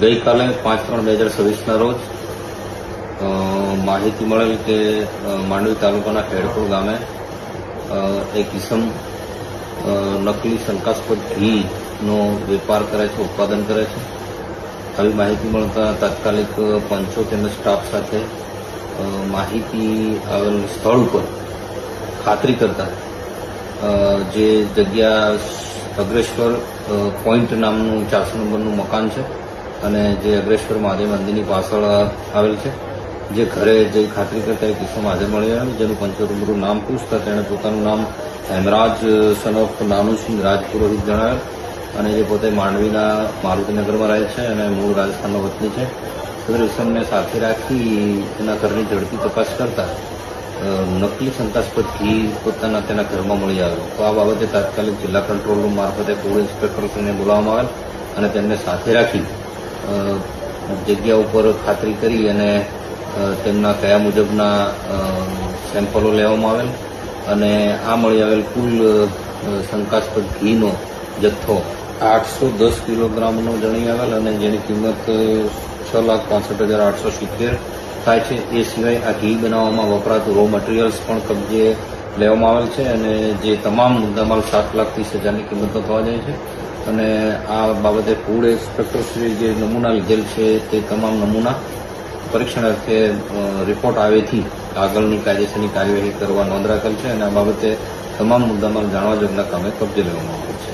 ગઈકાલે 5/3/2026ના રોજ માહિતી મળેલ કે માંડવી તાલુકાના ખેડપુર ગામે એક ઇસમ નકલી શંકાસ્પદ ઘીનો વેપાર કરે છે, ઉત્પાદન કરે છે. આવી માહિતી મળતા તાત્કાલિક પંચો તેમજ સ્ટાફ સાથે માહિતી આવેલ સ્થળ ઉપર ખાતરી કરતા જે જગ્યા અગ્રેશ્વર પોઈન્ટ નામનું 400 નંબરનું મકાન છે અને જે અગ્રેશ્વર મહાદેવ મંદિરની પાછળ આવેલ છે, જે ઘરે જે ખાતરી કરતા એક કિસ્સો હાજર મળી આવ્યો, જેનું પંચો રૂબરૂ નામ પૂછતા તેણે પોતાનું નામ હેમરાજ સન ઓફ નાનુસિંહ રાજપુરોહિત જણાવેલ અને જે પોતે માંડવીના મારુતિનગરમાં રહે છે અને મૂળ રાજસ્થાનનો વતની છે. સદર ઇસમને સાથે રાખી તેના ઘરની ઝડપી તપાસ કરતા નકલી શંકાસ્પદ ઘી તેના ઘરમાં મળી આવ્યો. તો આ બાબતે તાત્કાલિક જિલ્લા કંટ્રોલ રૂમ મારફતે ફૂડ ઇન્સ્પેક્ટરશ્રીને બોલાવવામાં આવેલ અને તેમને સાથે રાખી જગ્યા ઉપર ખાતરી કરી અને તેમના કયા મુજબના સેમ્પલો લેવામાં આવેલ અને આ મળી આવેલ કુલ શંકાસ્પદ ઘીનો જથ્થો 810 કિલોગ્રામનો જણી આવેલ અને જેની કિંમત 6,65,870 થાય છે. એ સિવાય આ ઘી બનાવવામાં વપરાતું રો મટીરિયલ્સ પણ કબજે લેવામાં આવેલ છે અને જે તમામ મુદ્દામાલ 7,30,000ની કિંમતનો થવા જાય છે. અને આ બાબતે ફૂડ ઇન્સ્પેક્ટરશ્રી જે નમૂના લીધેલ છે તે તમામ નમૂના પરીક્ષણ અર્થે રિપોર્ટ આવેથી આગળની કાયદેસરની કાર્યવાહી કરવા નોંધ રાખેલ છે અને આ બાબતે તમામ મુદ્દામાલ જાણવા જોગના કામે કબજે લેવામાં આવેલ છે.